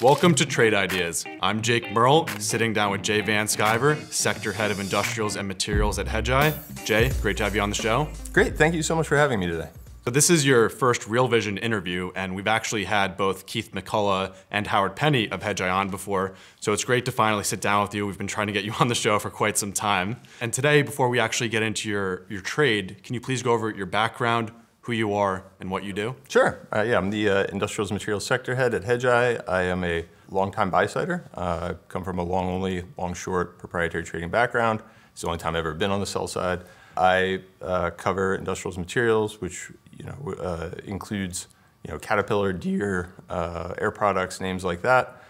Welcome to Trade Ideas. I'm Jake Merl, sitting down with Jay Van Sciver, Sector Head of Industrials and Materials at Hedgeye. Jay, great to have you on the show. Great, thank you so much for having me today. So this is your first Real Vision interview, and we've actually had both Keith McCullough and Howard Penny of Hedgeye on before, so it's great to finally sit down with you. We've been trying to get you on the show for quite some time. And today, before we actually get into your trade, can you please go over your background, who you are, and what you do? Sure. I'm the Industrials Materials Sector Head at Hedgeye. I am a long-time buy-sider. I come from a long-only, long-short proprietary trading background. It's the only time I've ever been on the sell side. I cover industrials materials, which includes Caterpillar, Deere, Air Products, names like that.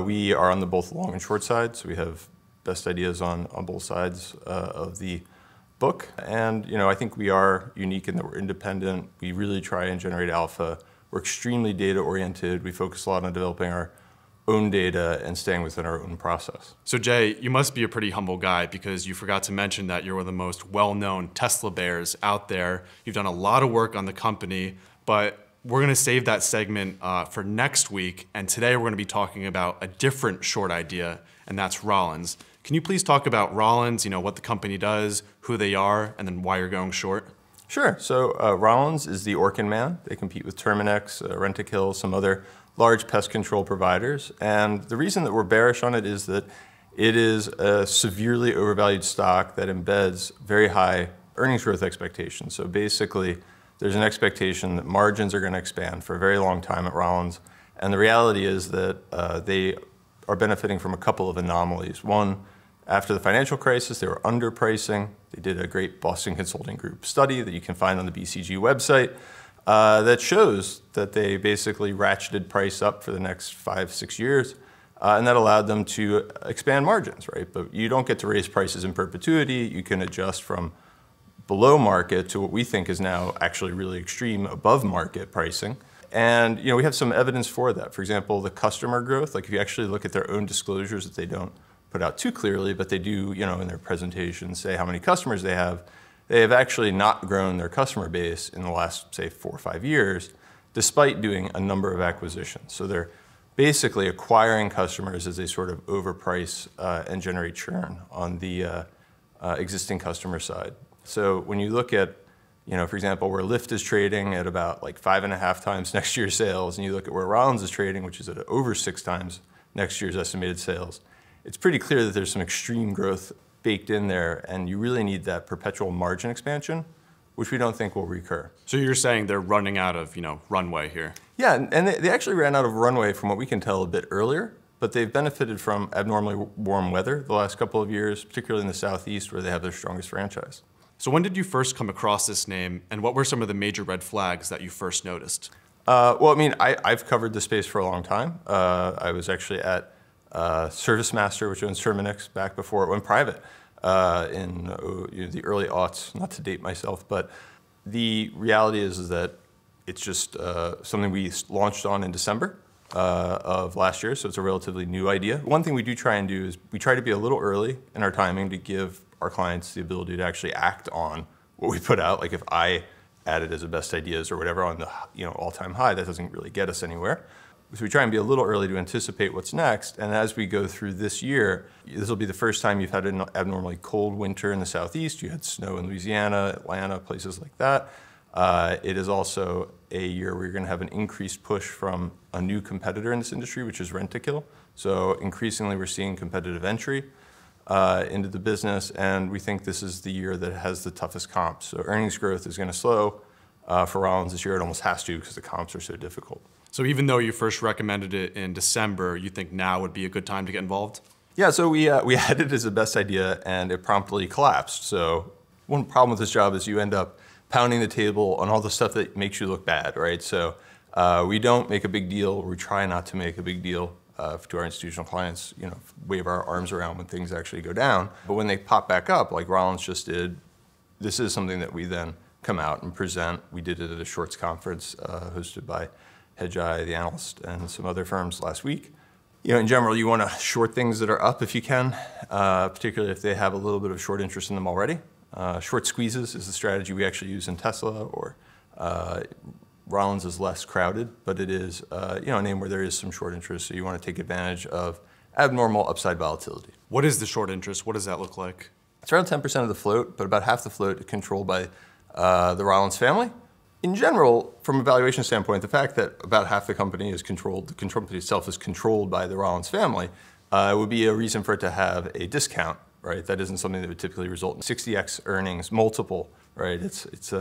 We are on the both long and short side, so we have best ideas on both sides of the book. And I think we are unique in that we're independent. We really try and generate alpha. We're extremely data oriented. We focus a lot on developing our own data and staying within our own process. So Jay, you must be a pretty humble guy because you forgot to mention that you're one of the most well-known Tesla bears out there. You've done a lot of work on the company, but we're going to save that segment for next week. And today we're going to be talking about a different short idea, and that's Rollins. Can you please talk about Rollins, what the company does, who they are, and then why you're going short? Sure. So Rollins is the Orkin man. They compete with Terminix, Rentokil, some other large pest control providers. And the reason that we're bearish on it is that it is a severely overvalued stock that embeds very high earnings growth expectations. So basically, there's an expectation that margins are going to expand for a very long time at Rollins. And the reality is that they are benefiting from a couple of anomalies. One, after the financial crisis, they were underpricing. They did a great Boston Consulting Group study that you can find on the BCG website that shows that they basically ratcheted price up for the next 5-6 years, and that allowed them to expand margins, right? But you don't get to raise prices in perpetuity. You can adjust from below market to what we think is now actually really extreme above market pricing. And we have some evidence for that. For example, the customer growth, like if you actually look at their own disclosures that they don't put out too clearly, but they do, in their presentations say how many customers they have actually not grown their customer base in the last, say, 4 or 5 years, despite doing a number of acquisitions. So they're basically acquiring customers as they sort of overprice and generate churn on the existing customer side. So when you look at, for example, where Lyft is trading at about like 5.5 times next year's sales, and you look at where Rollins is trading, which is at over 6 times next year's estimated sales, it's pretty clear that there's some extreme growth baked in there, and you really need that perpetual margin expansion, which we don't think will recur. So you're saying they're running out of, runway here? Yeah, and they actually ran out of runway from what we can tell a bit earlier, but they've benefited from abnormally warm weather the last couple of years, particularly in the Southeast where they have their strongest franchise. So when did you first come across this name, and what were some of the major red flags that you first noticed? I've covered the space for a long time. I was actually at ServiceMaster, which owns Terminix, back before it went private in the early aughts, not to date myself, but the reality is that it's just something we launched on in December of last year, so it's a relatively new idea. One thing we do try and do is we try to be a little early in our timing to give our clients the ability to actually act on what we put out. Like if I add it as a best ideas or whatever on the all-time high, that doesn't really get us anywhere. So we try and be a little early to anticipate what's next. And as we go through this year, this will be the first time you've had an abnormally cold winter in the Southeast. You had snow in Louisiana, Atlanta, places like that. It is also a year where you're going to have an increased push from a new competitor in this industry, which is Rentokil. So increasingly, we're seeing competitive entry into the business. And we think this is the year that has the toughest comps. So earnings growth is going to slow for Rollins this year. It almost has to because the comps are so difficult. So even though you first recommended it in December, you think now would be a good time to get involved? Yeah, so we had it as a best idea, and it promptly collapsed. So one problem with this job is you end up pounding the table on all the stuff that makes you look bad, right? So we don't make a big deal. We try not to make a big deal to our institutional clients, wave our arms around when things actually go down. But when they pop back up, like Rollins just did, this is something that we then come out and present. We did it at a shorts conference hosted by Hedgeye, the analyst, and some other firms last week. In general, you want to short things that are up if you can, particularly if they have a little bit of short interest in them already. Short squeezes is the strategy we actually use in Tesla, or Rollins is less crowded, but it is a name where there is some short interest, so you want to take advantage of abnormal upside volatility. What is the short interest? What does that look like? It's around 10% of the float, but about half the float is controlled by the Rollins family. In general, from a valuation standpoint, the fact that about half the company is controlled, the company itself is controlled by the Rollins family, would be a reason for it to have a discount, right? That isn't something that would typically result in 60x earnings multiple, right? It's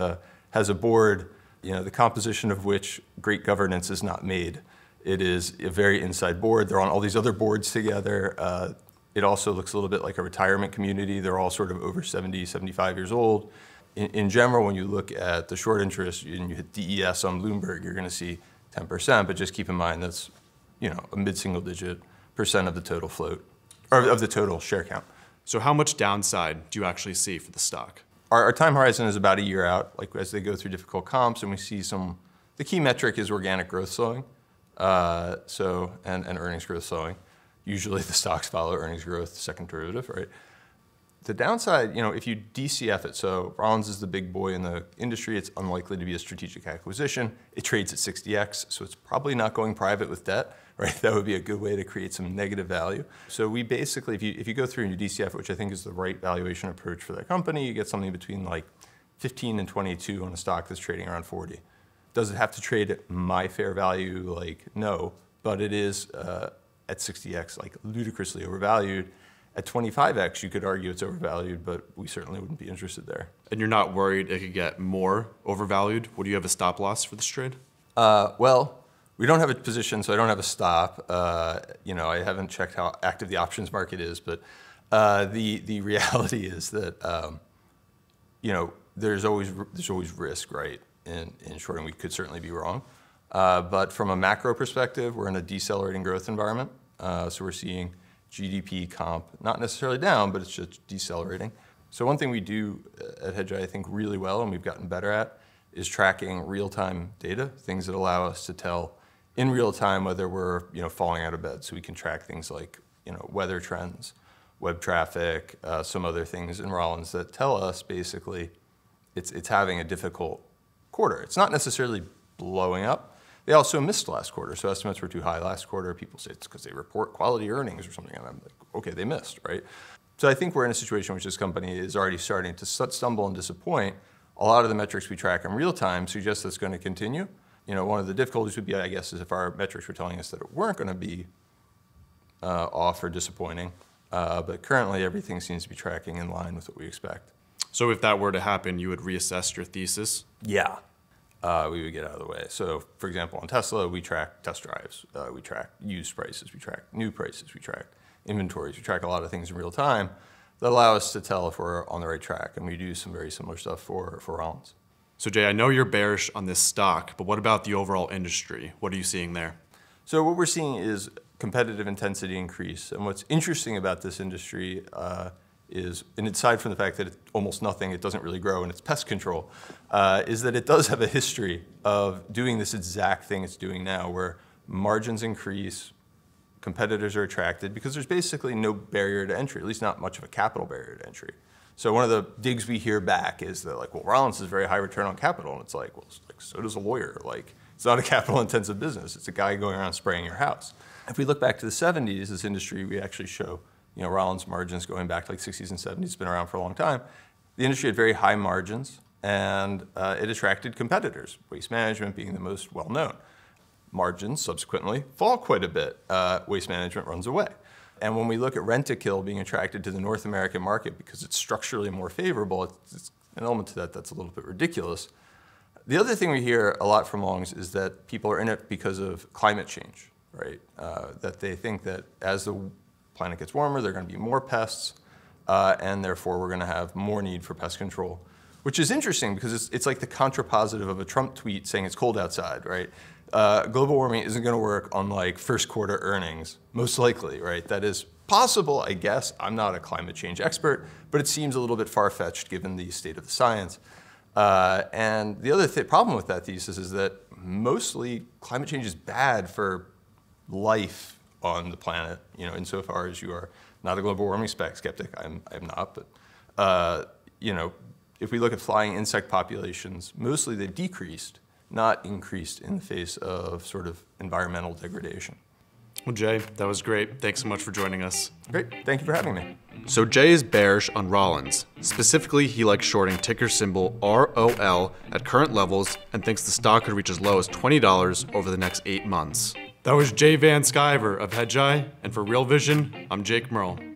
has a board, the composition of which great governance is not made. It is a very inside board. They're on all these other boards together. It also looks a little bit like a retirement community. They're all sort of over 70, 75 years old. In general, when you look at the short interest and you hit DES on Bloomberg, you're going to see 10%, but just keep in mind that's a mid-single digit percent of the total float, or of the total share count. So how much downside do you actually see for the stock? Our time horizon is about a year out, like as they go through difficult comps, and we see the key metric is organic growth slowing, and earnings growth slowing. Usually the stocks follow earnings growth, second derivative, right? The downside, if you DCF it, so Rollins is the big boy in the industry, it's unlikely to be a strategic acquisition. It trades at 60x, so it's probably not going private with debt, right? That would be a good way to create some negative value. So we basically, if you go through and you DCF it, which I think is the right valuation approach for that company, you get something between like 15 and 22 on a stock that's trading around 40. Does it have to trade at my fair value? Like, no, but it is at 60x, like ludicrously overvalued. At 25x, you could argue it's overvalued, but we certainly wouldn't be interested there. And you're not worried it could get more overvalued? Would you have a stop loss for this trade? Well, we don't have a position, so I don't have a stop. I haven't checked how active the options market is, but the reality is that there's always risk, right? In shorting, we could certainly be wrong. But from a macro perspective, we're in a decelerating growth environment, so we're seeing GDP comp, not necessarily down, but it's just decelerating. So one thing we do at Hedgeye, I think, really well, and we've gotten better at, is tracking real-time data, things that allow us to tell in real time whether we're falling out of bed. So we can track things like weather trends, web traffic, some other things in Rollins that tell us basically it's having a difficult quarter. It's not necessarily blowing up. They also missed last quarter, so estimates were too high last quarter. People say it's because they report quality earnings or something, and I'm like, okay, they missed, right? So I think we're in a situation in which this company is already starting to stumble and disappoint. A lot of the metrics we track in real time suggest that's going to continue. One of the difficulties would be, I guess, is if our metrics were telling us that it weren't going to be off or disappointing. But currently, everything seems to be tracking in line with what we expect. So if that were to happen, you would reassess your thesis? Yeah. We would get out of the way. So, for example, on Tesla, we track test drives, we track used prices, we track new prices, we track inventories, we track a lot of things in real time that allow us to tell if we're on the right track, and we do some very similar stuff for Rollins. So Jay, I know you're bearish on this stock, but what about the overall industry? What are you seeing there? So what we're seeing is competitive intensity increase, and what's interesting about this industry is, and aside from the fact that it's almost nothing, it doesn't really grow, and it's pest control, is that it does have a history of doing this exact thing it's doing now, where margins increase, competitors are attracted, because there's basically no barrier to entry, at least not much of a capital barrier to entry. So one of the digs we hear back is that, like, well, Rollins is very high return on capital, and it's like, well, so does a lawyer. Like, it's not a capital-intensive business. It's a guy going around spraying your house. If we look back to the 70s, this industry, we actually show Rollins margins going back to like 60s and 70s, it's been around for a long time. The industry had very high margins, and it attracted competitors, Waste Management being the most well-known. Margins subsequently fall quite a bit. Waste Management runs away. And when we look at rent-to-kill being attracted to the North American market because it's structurally more favorable, it's an element to that that's a little bit ridiculous. The other thing we hear a lot from longs is that people are in it because of climate change, right? That they think that as the planet gets warmer, there are going to be more pests, and therefore we're going to have more need for pest control, which is interesting because it's like the contrapositive of a Trump tweet saying it's cold outside, right? Global warming isn't going to work on like first quarter earnings, most likely, right? That is possible, I guess. I'm not a climate change expert, but it seems a little bit far-fetched given the state of the science. And the other problem with that thesis is that mostly climate change is bad for life on the planet, insofar as you are not a global warming skeptic. I'm not, but if we look at flying insect populations, mostly they've decreased, not increased in the face of sort of environmental degradation. Well, Jay, that was great. Thanks so much for joining us. Great, thank you for having me. So Jay is bearish on Rollins. Specifically, he likes shorting ticker symbol ROL at current levels and thinks the stock could reach as low as $20 over the next 8 months. That was Jay Van Sciver of Hedgeye, and for Real Vision, I'm Jake Merl.